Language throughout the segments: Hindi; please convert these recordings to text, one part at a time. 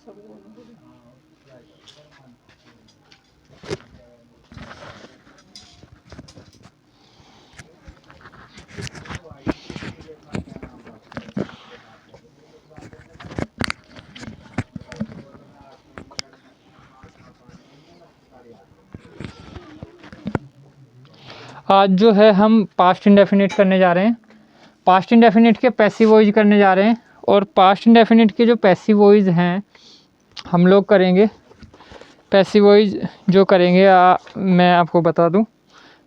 आज जो है हम पास्ट इंडेफिनिट करने जा रहे हैं। पास्ट इंडेफिनिट के पैसिव वॉइस करने जा रहे हैं और पास्ट इंडेफिनिट के जो पैसिव वॉइस हैं हम लोग करेंगे। पैसिव वॉइस जो करेंगे मैं आपको बता दूं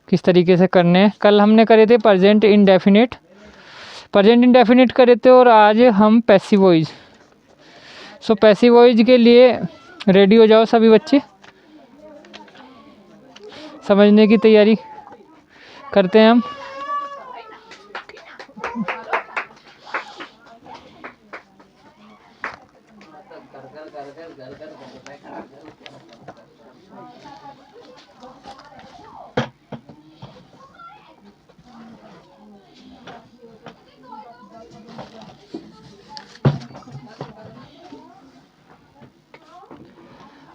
किस तरीके से करने हैं। कल हमने करे थे प्रेजेंट इंडेफिनिट करे थे और आज हम पैसिव वॉइस। सो पैसिव वॉइस के लिए रेडी हो जाओ सभी बच्चे, समझने की तैयारी करते हैं हम।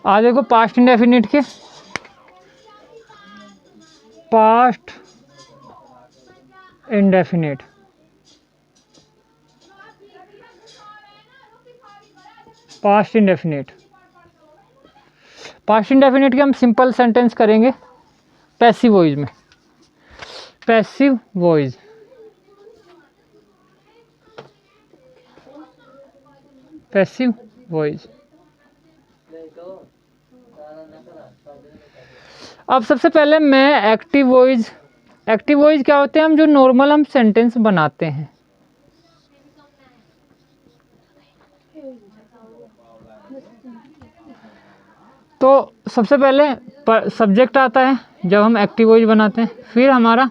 आज देखो पास्ट इंडेफिनिट के पास्ट इंडेफिनिट पास्ट इंडेफिनिट के हम सिंपल सेंटेंस करेंगे पैसिव वॉइस में। पैसिव वॉइस अब सबसे पहले मैं एक्टिव वॉइस क्या होते हैं, हम जो नॉर्मल हम सेंटेंस बनाते हैं। तो सबसे पहले सब्जेक्ट आता है जब हम एक्टिव वॉइस बनाते हैं, फिर हमारा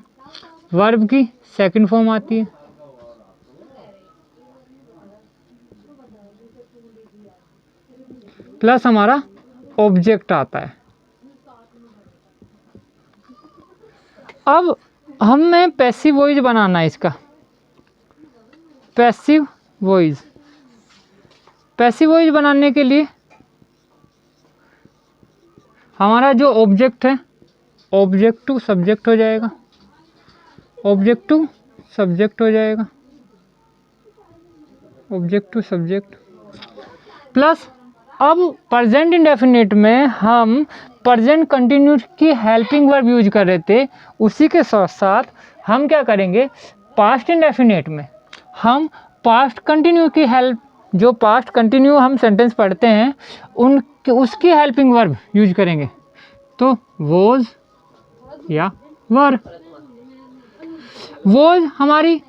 वर्ब की सेकंड फॉर्म आती है, प्लस हमारा ऑब्जेक्ट आता है। अब हमें पैसिव वॉइस बनाना है इसका। पैसिव वॉइस बनाने के लिए हमारा जो ऑब्जेक्ट है ऑब्जेक्ट टू सब्जेक्ट हो जाएगा, प्लस अब प्रेजेंट इंडेफिनिट में हम प्रेजेंट कंटिन्यूस की हेल्पिंग वर्ब यूज कर रहे थे, उसी के साथ साथ हम क्या करेंगे पास्ट इंडेफिनिट में हम पास्ट कंटिन्यू की हेल्प, जो पास्ट कंटिन्यू हम सेंटेंस पढ़ते हैं उसकी हेल्पिंग वर्ब यूज करेंगे। तो वॉज या वर। वॉज हमारी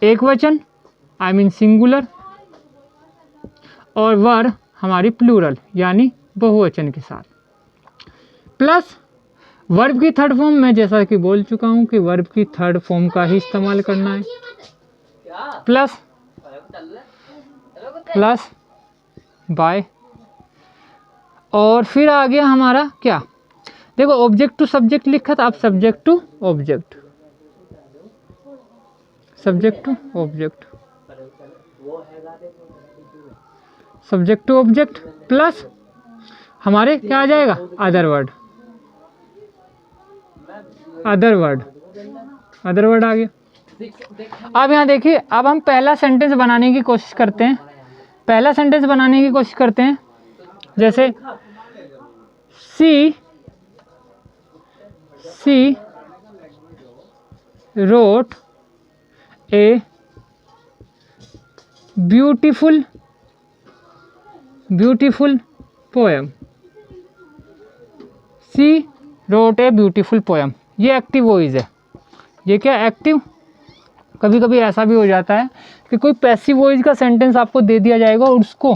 एक वचन आई मीन सिंगुलर और वर हमारी प्लूरल यानी बहुवचन के साथ, प्लस वर्ब की थर्ड फॉर्म मैं जैसा कि बोल चुका हूं कि वर्ब की थर्ड फॉर्म का ही इस्तेमाल करना है, प्लस बाय। और फिर आ गया हमारा क्या, देखो ऑब्जेक्ट टू सब्जेक्ट लिखा था, अब सब्जेक्ट टू ऑब्जेक्ट प्लस हमारे क्या आ जाएगा अदर वर्ड आ गया। अब यहाँ देखिए, अब हम पहला सेंटेंस बनाने की कोशिश करते हैं। जैसे she wrote a beautiful poem। She wrote a beautiful poem, ये एक्टिव वॉइस है। ये क्या एक्टिव, कभी कभी ऐसा भी हो जाता है कि कोई पैसिव वॉइस का सेंटेंस आपको दे दिया जाएगा और उसको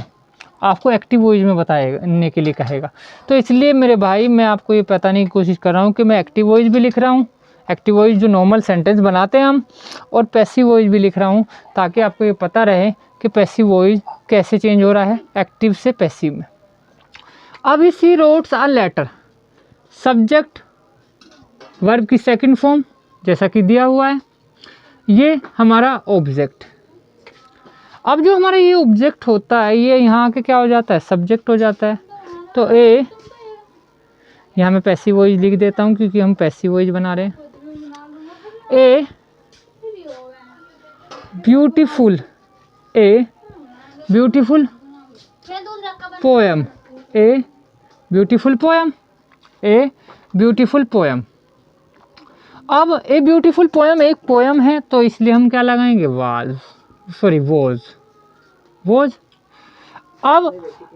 आपको एक्टिव वॉइस में बताने के लिए कहेगा। तो इसलिए मेरे भाई मैं आपको ये बताने की कोशिश कर रहा हूँ कि मैं एक्टिव वॉइस भी लिख रहा हूँ, एक्टिव वॉइस जो नॉर्मल सेंटेंस बनाते हैं हम, और पैसिव वॉइस भी लिख रहा हूँ, ताकि आपको ये पता रहे कि पैसिव वॉइस कैसे चेंज हो रहा है एक्टिव से पैसिव में। अब इस सी रोट्स अ लेटर, सब्जेक्ट वर्ब की सेकंड फॉर्म जैसा कि दिया हुआ है, ये हमारा ऑब्जेक्ट। अब जो हमारा ये ऑब्जेक्ट होता है ये यहाँ के क्या हो जाता है, सब्जेक्ट हो जाता है। तो ए, यहाँ मैं पैसिव वॉइस लिख देता हूँ क्योंकि हम पैसिव वॉइस बना रहे हैं। A beautiful, A beautiful poem, A beautiful poem, A beautiful poem. अब ए ब्यूटीफुल पोएम एक पोएम है तो इसलिए हम क्या लगाएंगे, वाज, सॉरी वॉज, वॉज। अब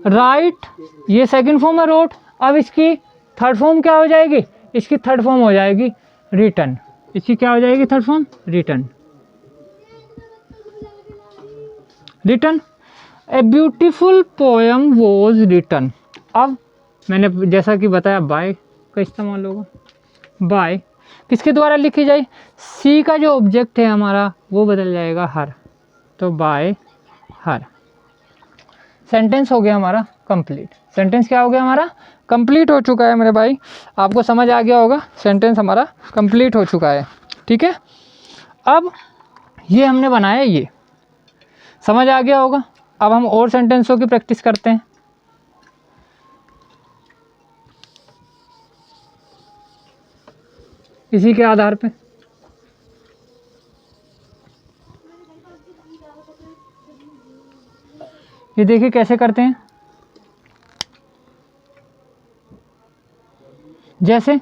राइट ये सेकंड फॉर्म है रोट, अब इसकी थर्ड फॉर्म क्या हो जाएगी, इसकी थर्ड फॉर्म हो जाएगी रिटन, इसकी क्या हो जाएगी third form, written, written. A beautiful poem was written. अब मैंने जैसा कि बताया बाय का इस्तेमाल होगा, बाय किसके द्वारा लिखी जाए, सी का जो ऑब्जेक्ट है हमारा वो बदल जाएगा हर, तो बाय हर। सेंटेंस हो गया हमारा कंप्लीट, सेंटेंस क्या हो गया हमारा, कंप्लीट हो चुका है मेरे भाई, आपको समझ आ गया होगा, सेंटेंस हमारा कंप्लीट हो चुका है, ठीक है। अब ये हमने बनाया, ये समझ आ गया होगा। अब हम और सेंटेंसों की प्रैक्टिस करते हैं। इसी के आधार पे ये देखिए कैसे करते हैं, जैसे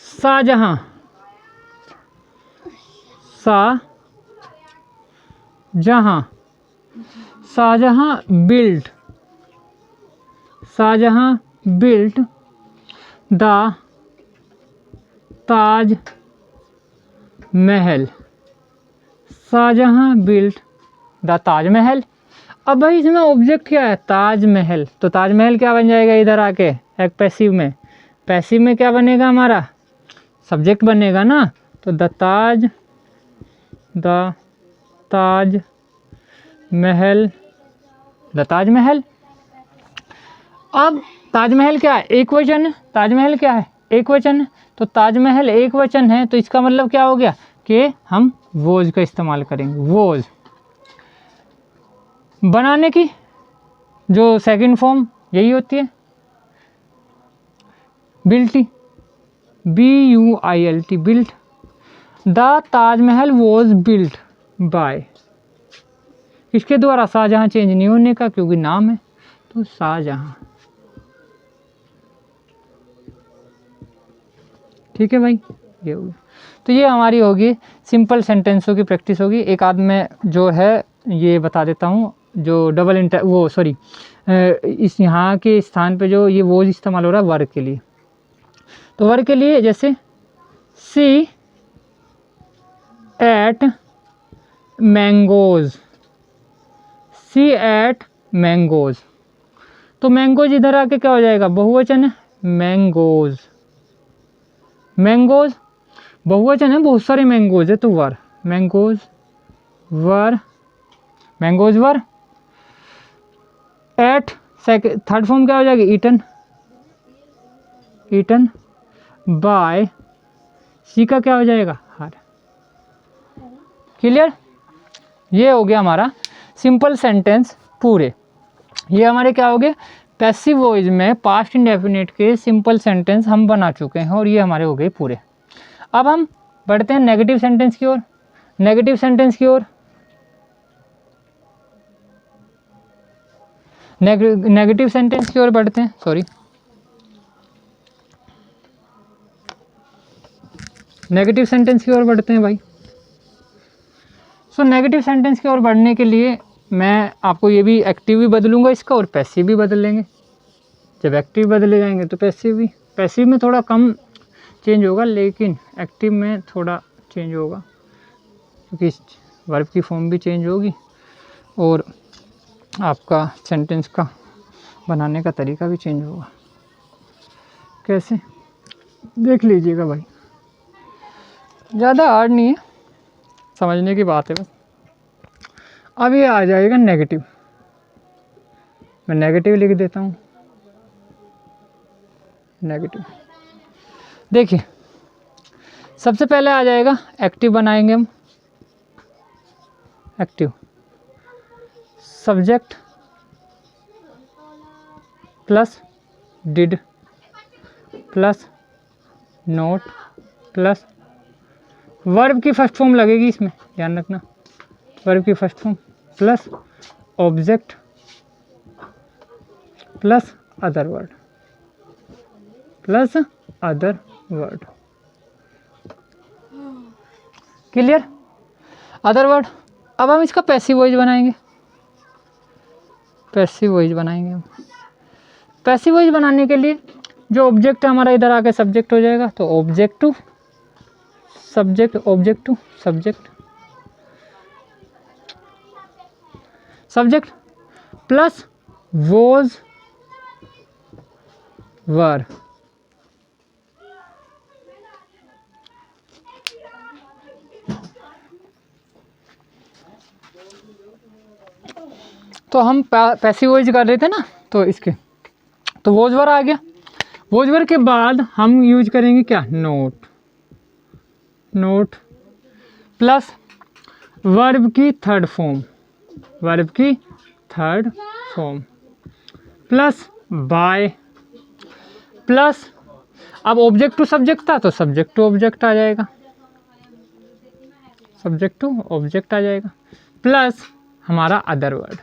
Shahjahan, Shahjahan, Shahjahan built, Shahjahan built the Taj Mahal, Shahjahan built the Taj महल। अब भाई इसमें ऑब्जेक्ट क्या है, ताज महल, तो ताज महल क्या बन जाएगा इधर आके एक पैसिव में, पैसिव में क्या बनेगा हमारा, सब्जेक्ट बनेगा ना, तो the Taj Mahal, the Taj महल। अब ताजमहल क्या है, एक वचन है, ताजमहल क्या है, एक वचन है, तो ताजमहल एक वचन है तो इसका मतलब क्या हो गया कि हम वोज का इस्तेमाल करेंगे, वोज। बनाने की जो सेकंड फॉर्म यही होती है, बिल्टी, BUILT, built. The Taj Mahal was built by, किसके द्वारा, शाहजहां चेंज नहीं होने का क्योंकि नाम है, तो शाहजहां, ठीक है भाई, ये हो गया। तो ये हमारी होगी सिंपल सेंटेंसों की प्रैक्टिस होगी। एक आध में जो है ये बता देता हूँ, जो डबल इंटर वो सॉरी इस यहाँ के स्थान पे जो ये वोज इस्तेमाल हो रहा है वर्ग के लिए, तो वर्ग के लिए जैसे सी एट मैंगोज, सी एट मैंगोज, तो मैंगोज इधर आके क्या हो जाएगा, बहुवचन है, मैंगोज, मैंगोज बहुवचन है, बहुत सारे मैंगोज है तो वर, मैंगोज वर, मैंगोज वर। एट थर्ड फॉर्म क्या हो जाएगी, ईटन, ईटन बाय, सी का क्या हो जाएगा, हर। क्लियर, ये हो गया हमारा सिंपल सेंटेंस पूरे। ये हमारे क्या हो गए, पैसिव वॉइस में पास्ट इंडेफिनिट के सिंपल सेंटेंस हम बना चुके हैं और ये हमारे हो गए पूरे। अब हम बढ़ते हैं नेगेटिव सेंटेंस की ओर, नेगेटिव सेंटेंस की ओर, नेगेटिव सेंटेंस की ओर बढ़ते हैं, सॉरी नेगेटिव सेंटेंस की ओर बढ़ते हैं भाई। सो नेगेटिव सेंटेंस की ओर बढ़ने के लिए मैं आपको ये भी एक्टिव भी बदलूंगा इसका और पैसिव भी बदल लेंगे। जब एक्टिव बदले जाएंगे तो पैसिव भी, पैसिव में थोड़ा कम चेंज होगा लेकिन एक्टिव में थोड़ा चेंज होगा क्योंकि वर्ब की फॉर्म भी चेंज होगी और आपका सेंटेंस का बनाने का तरीका भी चेंज होगा। कैसे, देख लीजिएगा भाई, ज़्यादा हार्ड नहीं है, समझने की बात है बस। अब ये आ जाएगा नेगेटिव, मैं नेगेटिव लिख देता हूँ, नेगेटिव। देखिए सबसे पहले आ जाएगा एक्टिव बनाएंगे हम, active subject plus did plus note plus verb की फर्स्ट फॉर्म लगेगी इसमें, ध्यान रखना, वर्ब की first form plus object plus other word, plus other word. Clear? Other word. अब हम इसका पैसिव वॉइस बनाएंगे, पैसिव वॉइस बनाएंगे हम। पैसिव वॉइस बनाने के लिए जो ऑब्जेक्ट है हमारा इधर आके सब्जेक्ट हो जाएगा, तो object to subject, object to subject, subject plus was were, तो हम पैसिव वॉइस कर रहे थे ना, तो इसके तो वॉज वर आ गया। वॉज वर के बाद हम यूज करेंगे क्या, नोट, नोट प्लस वर्ब की थर्ड फॉर्म, वर्ब की third form plus bye plus, अब ऑब्जेक्ट टू सब्जेक्ट था तो सब्जेक्ट टू ऑब्जेक्ट आ जाएगा, सब्जेक्ट टू ऑब्जेक्ट आ जाएगा, प्लस हमारा अदर वर्ड,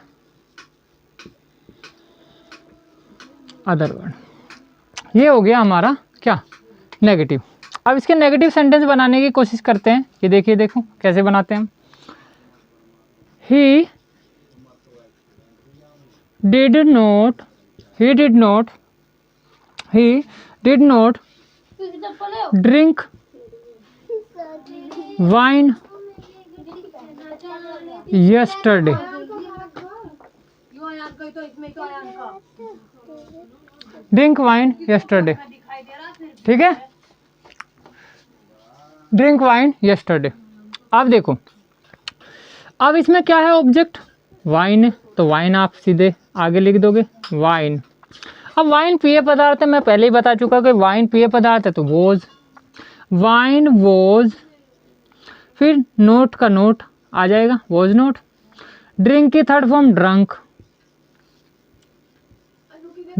अदर वर्ड। ये हो गया हमारा क्या, नेगेटिव। अब इसके नेगेटिव सेंटेंस बनाने की कोशिश करते हैं। ये देखिए, देखो कैसे बनाते हैं हम। He did not, he did not, he did not drink wine yesterday, drink wine yesterday, ठीक है, ड्रिंक वाइन yesterday। अब देखो, अब इसमें क्या है, ऑब्जेक्ट वाइन है, तो वाइन आप सीधे आगे लिख दोगे, वाइन। अब वाइन पेय पदार्थ है, मैं पहले ही बता चुका कि वाइन पेय पदार्थ है, तो वोज, वाइन वोज, फिर नोट का नोट आ जाएगा, वोज नोट। ड्रिंक की third form drunk,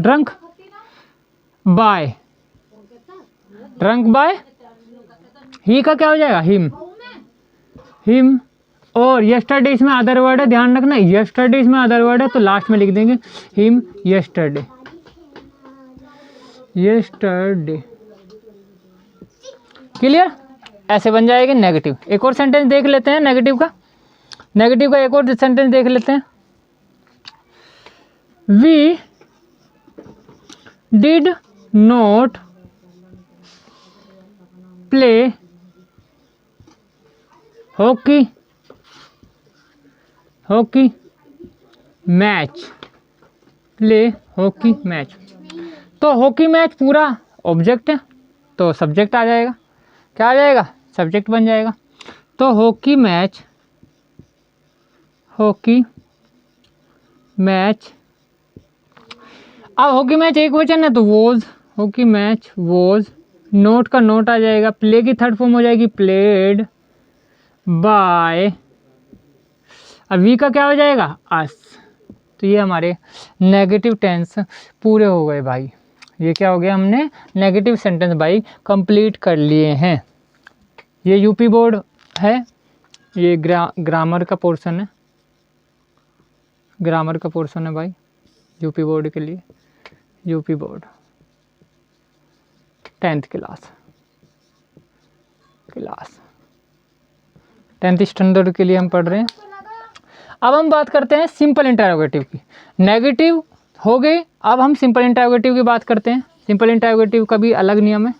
drunk by, drunk by. He का क्या हो जाएगा, हिम, हिम। और यस्टरडे इसमें अदर वर्ड है, ध्यान रखना, यस्टरडे इसमें अदर वर्ड है, तो लास्ट में लिख देंगे हिम यस्टरडे, यस्टरडे। क्लियर? ऐसे बन जाएगा नेगेटिव। एक और सेंटेंस देख लेते हैं नेगेटिव का, नेगेटिव का एक और सेंटेंस देख लेते हैं। We did not play hockey, hockey match, play hockey match. तो हॉकी मैच पूरा ऑब्जेक्ट है, तो सब्जेक्ट आ जाएगा, क्या आ जाएगा, सब्जेक्ट बन जाएगा। तो हॉकी मैच, हॉकी मैच। अब हॉकी मैच एक वचन है तो was, hockey match was. Not का नोट आ जाएगा, प्ले की थर्ड फॉर्म हो जाएगी प्लेड बाय। अब वी का क्या हो जाएगा, अस। तो ये हमारे नेगेटिव टेंस पूरे हो गए भाई। ये क्या हो गया, हमने नेगेटिव सेंटेंस भाई कंप्लीट कर लिए हैं। ये यूपी बोर्ड है, ये ग्रामर का पोर्शन है, ग्रामर का पोर्शन है भाई यूपी बोर्ड के लिए। UP board 10th class, 10th standard के लिए हम पढ़ रहे हैं। अब हम बात करते हैं सिंपल इंटरोगेटिव की। नेगेटिव हो गए, अब हम सिंपल इंटरोगेटिव की बात करते हैं। सिंपल इंटरोगेटिव का भी अलग नियम है।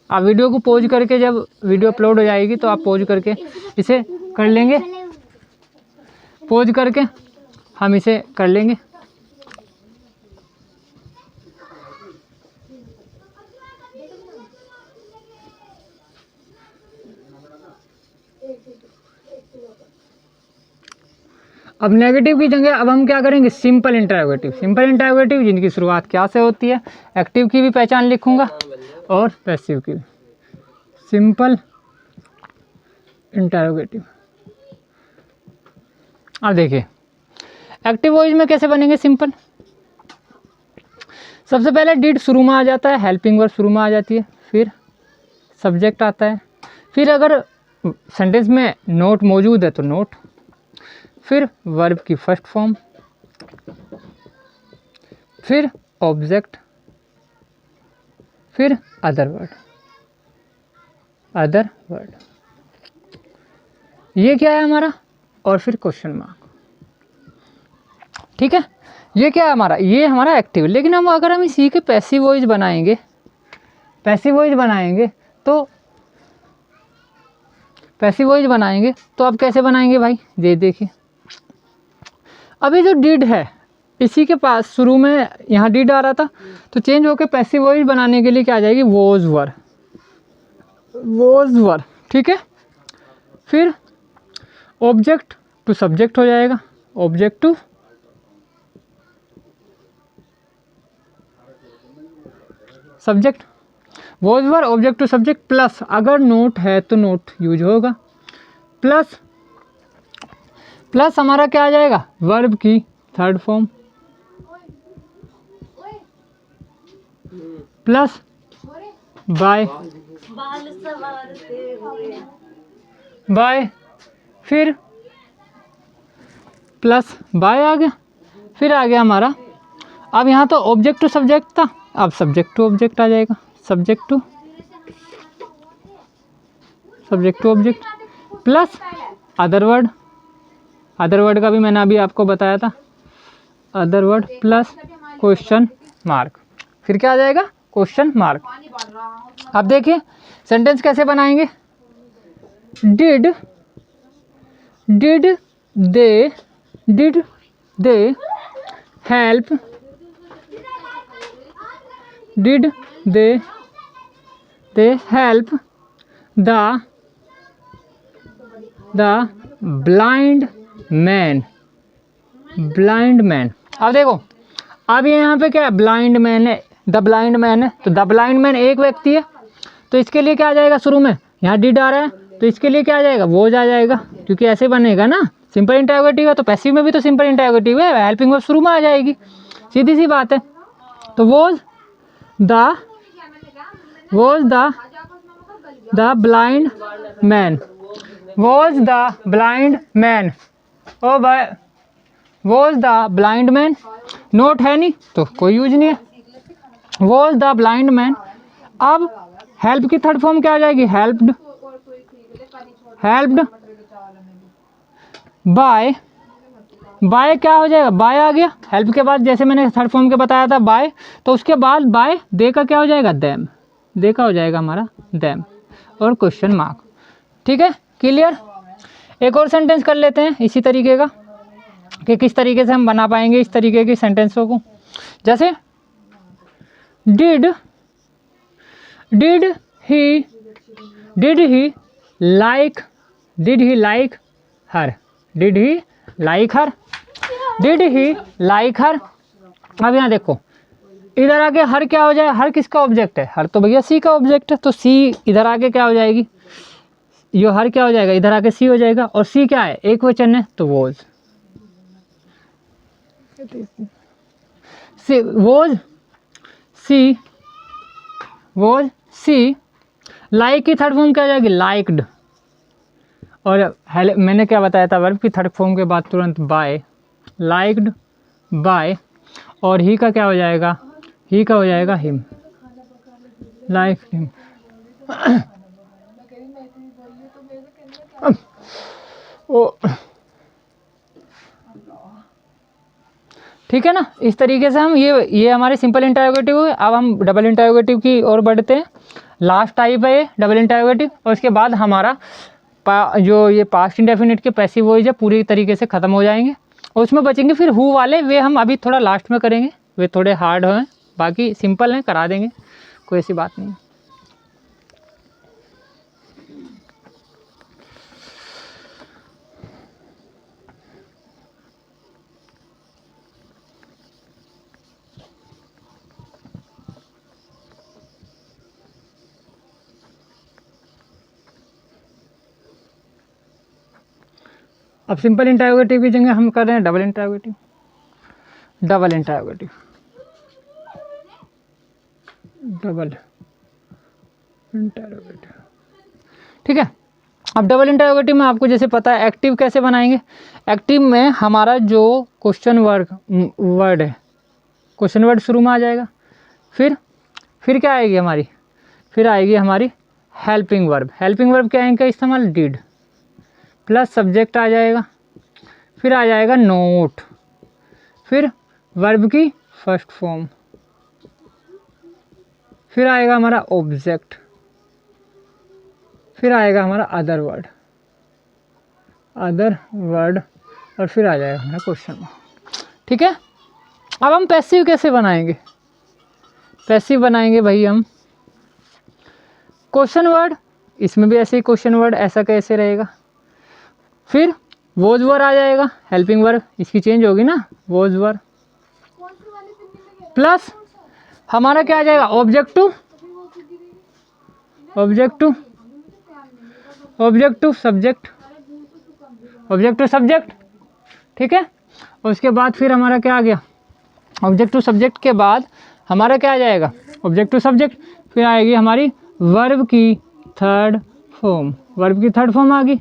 आप वीडियो को पॉज करके, जब वीडियो अपलोड हो जाएगी तो आप पॉज करके इसे कर लेंगे, पॉज करके हम इसे कर लेंगे। अब नेगेटिव की जगह अब हम क्या करेंगे, सिंपल इंटरोगेटिव। सिंपल इंटरोगेटिव जिनकी शुरुआत क्या से होती है, एक्टिव की भी पहचान लिखूंगा और पैसिव की भी। Simple interrogative. अब देखिए एक्टिव वॉइस में कैसे बनेंगे सिंपल। सबसे पहले डिड शुरू में आ जाता है, हेल्पिंग वर्ब शुरू में आ जाती है, फिर सब्जेक्ट आता है, फिर अगर सेंटेंस में नोट मौजूद है तो नोट, फिर वर्ब की फर्स्ट फॉर्म, फिर ऑब्जेक्ट, फिर अदर वर्ड। अदर वर्ड ये क्या है हमारा, और फिर क्वेश्चन मार्क। ठीक है, ये क्या है हमारा, ये हमारा एक्टिव। लेकिन हम अगर हम इसी के पैसिव वॉइस बनाएंगे, पैसिव वॉइस बनाएंगे तो पैसिव वॉइस बनाएंगे तो आप कैसे बनाएंगे भाई, ये देखिए। अभी जो डिड है इसी के पास शुरू में यहाँ डिड आ रहा था, तो चेंज होकर पैसिव वॉइस बनाने के लिए क्या आ जाएगी, वॉज वर, वॉज वर। ठीक है, फिर ऑब्जेक्ट टू सब्जेक्ट हो जाएगा, object to subject, was were object to subject, plus अगर नोट है तो नोट यूज होगा, प्लस प्लस हमारा क्या आ जाएगा, वर्ब की third form, plus by, by, फिर प्लस बाय आ गया, फिर आ गया हमारा, अब यहाँ तो ऑब्जेक्ट टू सब्जेक्ट था, अब सब्जेक्ट टू ऑब्जेक्ट आ जाएगा, subject to object, plus other word, other word का भी मैंने अभी आपको बताया था, other word plus question mark, फिर क्या आ जाएगा, क्वेश्चन मार्क। अब देखिए सेंटेंस कैसे बनाएंगे, did they help, did they help the blind man, blind man. अब देखो अब ये यहाँ पे क्या है, ब्लाइंड मैन है, द ब्लाइंड मैन है, तो द ब्लाइंड मैन एक व्यक्ति है, तो इसके लिए क्या आ जाएगा, शुरू में यहाँ डिड आ रहा है तो इसके लिए क्या आ जाएगा, वोज आ जाएगा, क्योंकि ऐसे बनेगा ना, सिंपल इंटरोगेटिव है तो पैसिव में भी तो सिंपल इंटरोगेटिव है, हेल्पिंग वर्ब शुरू में आ जाएगी, सीधी सी बात है। तो was the blind man, was the blind man, ओ भाई was the blind man, not है नहीं तो कोई यूज नहीं है, वॉज द ब्लाइंड मैन। अब हेल्प की थर्ड फॉर्म क्या आ जाएगी, हेल्प्ड बाय, बाय क्या हो जाएगा, बाय आ गया, हेल्प के बाद जैसे मैंने थर्ड फॉर्म के बताया था बाय, तो उसके बाद बाय दे का क्या हो जाएगा, देम, दे का हो जाएगा हमारा देम, और क्वेश्चन मार्क। ठीक है, क्लियर। एक और सेंटेंस कर लेते हैं इसी तरीके का, कि किस तरीके से हम बना पाएंगे इस तरीके की सेंटेंसों को। जैसे did he like her, did he like her. अब यहाँ देखो इधर आगे हर क्या हो जाए, हर किसका ऑब्जेक्ट है, हर तो भैया सी का ऑब्जेक्ट है, तो सी इधर आगे क्या हो जाएगी, ये हर क्या हो जाएगा, इधर आके सी हो जाएगा, और सी क्या है, एक वचन है तो वॉज, सी लाइक की थर्ड फॉर्म क्या आ जाएगी, लाइक्ड, और मैंने क्या बताया था, वर्ब की थर्ड फॉर्म के बाद तुरंत बाय, लाइक्ड बाय, और ही का क्या हो जाएगा, ही का हो जाएगा हिम, लाइक हिम। ठीक है ना, इस तरीके से हम ये हमारे सिंपल इंटरोगेटिव है। अब हम डबल इंटरोगेटिव की ओर बढ़ते हैं, लास्ट टाइप है ये डबल इंटरोगेटिव, और उसके बाद हमारा जो ये पास्ट इंडेफिनिट के पैसिव वॉइस है पूरी तरीके से ख़त्म हो जाएंगे, और उसमें बचेंगे फिर हु वाले, वे हम अभी थोड़ा लास्ट में करेंगे, वे थोड़े हार्ड हैं, बाकी सिंपल हैं, करा देंगे, कोई ऐसी बात नहीं। अब सिंपल इंटरोगेटिव की जगह हम कर रहे हैं double interrogative, double interrogative, double interrogative. ठीक है, अब डबल इंटरोगेटिव में आपको जैसे पता है एक्टिव कैसे बनाएंगे। एक्टिव में हमारा जो क्वेश्चन वर्ड है, क्वेश्चन वर्ड शुरू में आ जाएगा। फिर क्या आएगी हमारी, फिर आएगी हमारी हेल्पिंग वर्ब। हेल्पिंग वर्ब क्या है इनका इस्तेमाल, डिड प्लस सब्जेक्ट आ जाएगा, फिर आ जाएगा नोट, फिर वर्ब की फर्स्ट फॉर्म, फिर आएगा हमारा ऑब्जेक्ट, फिर आएगा हमारा अदर वर्ड, और फिर आ जाएगा हमारा क्वेश्चन मार्क। ठीक है, अब हम पैसिव कैसे बनाएंगे। पैसिव बनाएंगे भाई हम क्वेश्चन वर्ड, इसमें भी ऐसे ही क्वेश्चन वर्ड ऐसा कैसे रहेगा, फिर वोज वर्ड आ जाएगा, हेल्पिंग वर्ब इसकी चेंज होगी ना, वोज वर्ड प्लस हमारा क्या आ जाएगा, object to subject, object to subject. ठीक है, और उसके बाद फिर हमारा क्या आ गया, ऑब्जेक्ट टू सब्जेक्ट के बाद हमारा क्या आ जाएगा, ऑब्जेक्ट टू सब्जेक्ट, फिर आएगी हमारी वर्ब की थर्ड फॉर्म, वर्ब की थर्ड फॉर्म आ गई,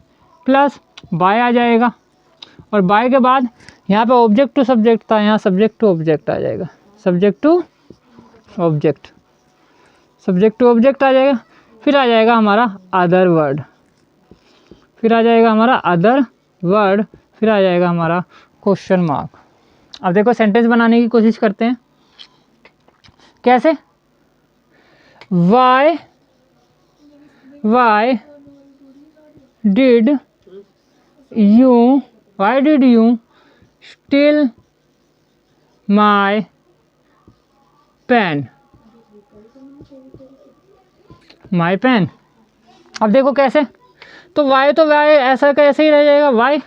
प्लस बाय आ जाएगा, और बाय के बाद यहाँ पे ऑब्जेक्ट टू सब्जेक्ट था, यहाँ सब्जेक्ट टू ऑब्जेक्ट आ जाएगा, सब्जेक्ट टू ऑब्जेक्ट आ जाएगा, फिर आ जाएगा हमारा अदर वर्ड, फिर आ जाएगा हमारा क्वेश्चन मार्क। अब देखो सेंटेंस बनाने की कोशिश करते हैं, कैसे, why did you steal my pen, अब देखो कैसे, तो वाई ऐसा कैसे ही रह जाएगा, वाई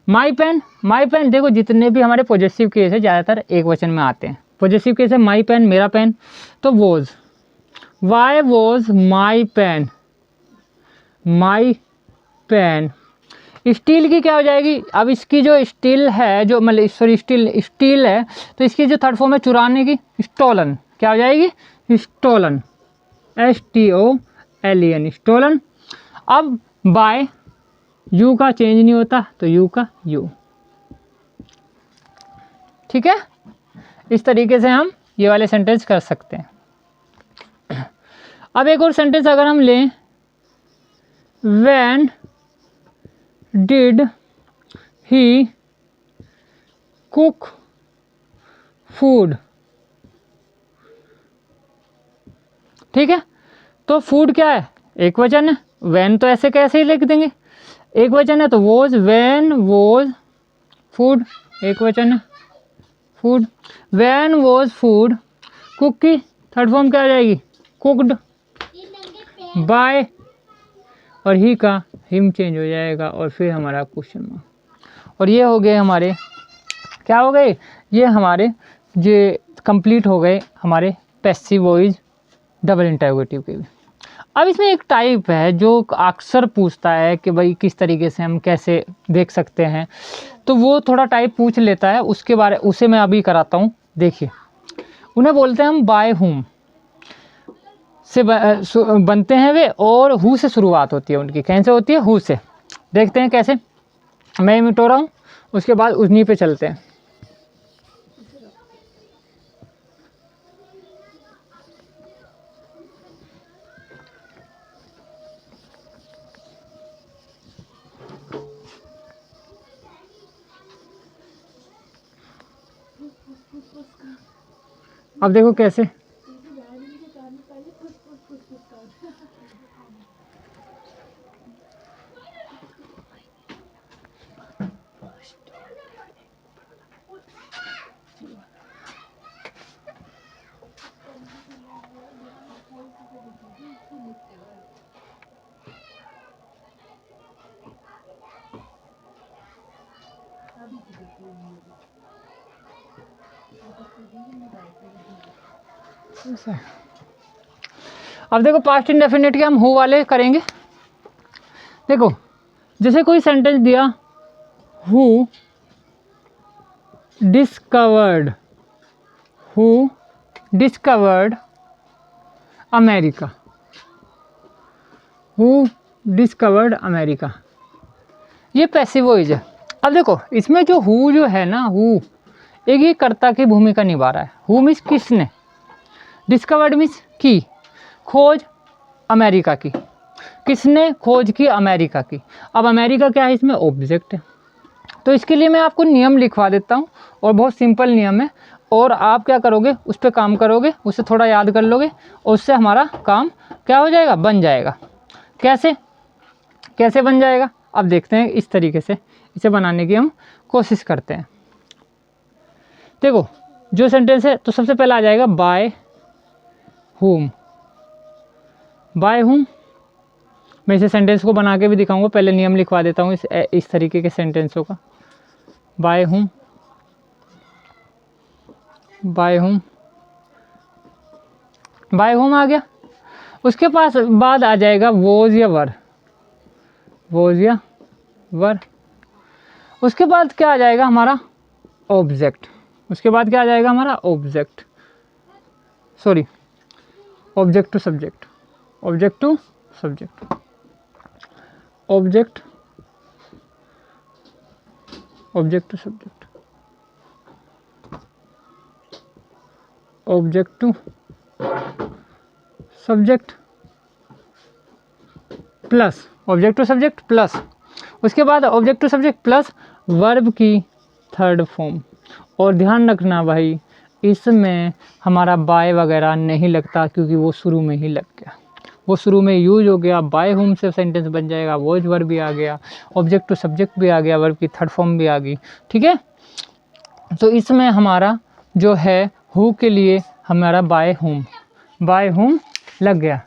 माई पेन। देखो जितने भी हमारे पॉजेसिव केस है ज़्यादातर एक वचन में आते हैं। पॉजेसिव केस है माई पेन, मेरा पेन, तो was, why was my pen. Steal की क्या हो जाएगी, अब इसकी जो स्टील है, जो मतलब सॉरी स्टील है, तो इसकी जो थर्ड फॉर्म है चुराने की, स्टोलन, क्या हो जाएगी, स्टोलन, STOLEN, स्टोलन। अब बाय, यू का चेंज नहीं होता, तो यू का यू। ठीक है, इस तरीके से हम ये वाले सेंटेंस कर सकते हैं। अब एक और सेंटेंस अगर हम लें, when did he cook food. ठीक है, तो फूड क्या है, एक वचन है, व्हेन तो ऐसे कैसे ही लिख देंगे, एक वचन है तो वॉज, व्हेन वॉज फूड, एक वचन है food, when was food, cook की थर्ड फॉर्म क्या आ जाएगी, कुकड, बाय, और ही का हिम चेंज हो जाएगा, और फिर हमारा क्वेश्चन मार्क। और ये हो गए हमारे, क्या हो गए, ये हमारे ये कंप्लीट हो गए हमारे पैसिव वॉइस डबल इंटरोगेटिव के भी। अब इसमें एक टाइप है जो अक्सर पूछता है कि भाई किस तरीके से हम कैसे देख सकते हैं, तो वो थोड़ा टाइप पूछ लेता है, उसे मैं अभी कराता हूँ। देखिए, उन्हें बोलते हैं हम बाय हुम से बनते हैं वे, और हु से शुरुआत होती है उनकी, कैसे होती है, हु से। देखते हैं कैसे, मैं मिटो रहा हूँ, उसके बाद उन्हीं पे चलते हैं। अब देखो कैसे, अब देखो पास्ट इंडेफिनिट के हम हु वाले करेंगे। देखो जैसे कोई सेंटेंस दिया, who discovered America, who discovered America, ये पैसिव वॉइस है। अब देखो इसमें जो हु जो है ना, हु एक ही कर्ता की भूमिका निभा रहा है। हु मीन्स किसने, डिस्कवर्ड मीन्स की, खोज अमेरिका की, किसने खोज की अमेरिका की। अब अमेरिका क्या है, इसमें ऑब्जेक्ट है। तो इसके लिए मैं आपको नियम लिखवा देता हूँ और बहुत सिंपल नियम है, और आप क्या करोगे उस पर काम करोगे, उससे थोड़ा याद कर लोगे और उससे हमारा काम क्या हो जाएगा, बन जाएगा। कैसे बन जाएगा, अब देखते हैं। इस तरीके से इसे बनाने की हम कोशिश करते हैं। देखो जो सेंटेंस है, तो सबसे पहला आ जाएगा बाय हुम। बाय हुम, मैं इसे सेंटेंस को बना के भी दिखाऊंगा, पहले नियम लिखवा देता हूँ इस तरीके के सेंटेंसों का। By whom, by whom, by whom आ गया। उसके पास बाद आ जाएगा वॉज या वर, वॉज या वर। उसके बाद क्या आ जाएगा हमारा ऑब्जेक्ट, उसके बाद क्या आ जाएगा हमारा object, sorry object to subject, object to subject, object to subject, object to subject plus, object to subject plus, उसके बाद object to subject plus verb की थर्ड फॉर्म। और ध्यान रखना भाई, इसमें हमारा बाय वगैरह नहीं लगता, क्योंकि वो शुरू में ही लग गया, वो शुरू में यूज हो गया। बाय होम से सेंटेंस बन जाएगा, वॉज वर्ब भी आ गया, ऑब्जेक्ट टू सब्जेक्ट भी आ गया, वर्ब की थर्ड फॉर्म भी आ गई। ठीक है, तो इसमें हमारा जो है हु के लिए हमारा बाय होम लग गया।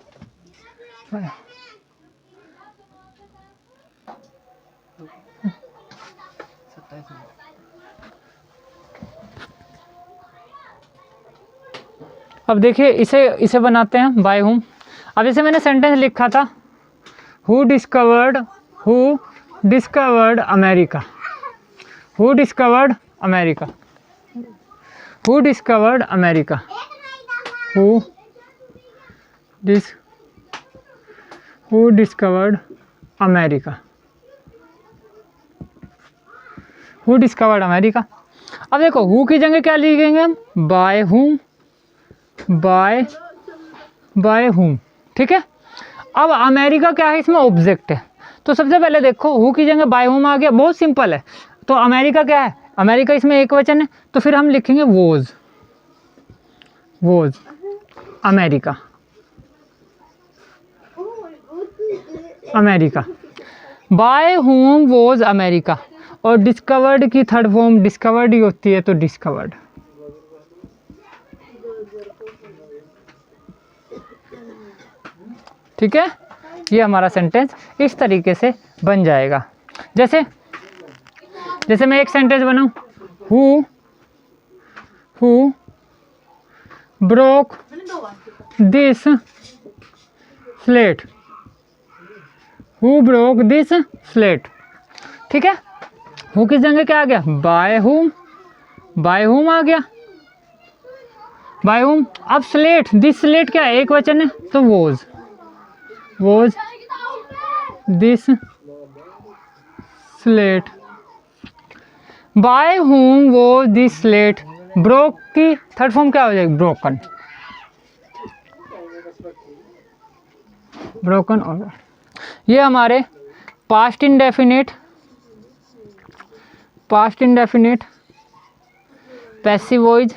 अब देखिए इसे बनाते हैं बाय होम। अब जैसे मैंने सेंटेंस लिखा था, who discovered America, who discovered America, who discovered America, who discovered America, who discovered America. अब देखो हु की जगह क्या लिखेंगे हम, बाय हुम, बाय हुम। ठीक है, अब अमेरिका क्या है, इसमें ऑब्जेक्ट है। तो सबसे पहले देखो हु की जगह बाय हुम आ गया, बहुत सिंपल है। तो अमेरिका क्या है, अमेरिका इसमें एक वचन है, तो फिर हम लिखेंगे was America, America, by whom was America. और डिस्कवर्ड की थर्ड फॉर्म डिस्कवर्ड ही होती है, तो डिस्कवर्ड। ठीक है, ये हमारा सेंटेंस इस तरीके से बन जाएगा। जैसे मैं एक सेंटेंस बनाऊं, who broke this slate, who broke this slate. ठीक है, हु किस जगह क्या आ गया, बाय हुम आ गया, बाय हुम। अब स्लेट, दिस स्लेट क्या है, एक वचन है, तो was this slate, by whom was this slate. Broke की थर्ड फॉर्म क्या हो जाएगी, ब्रोकन और ये हमारे past indefinite, passive voice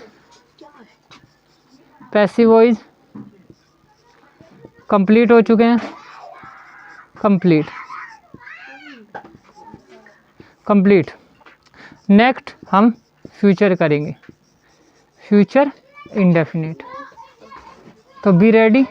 complete हो चुके हैं, कंप्लीट। नेक्स्ट हम फ्यूचर करेंगे, फ्यूचर इंडेफिनिट। तो बी रेडी।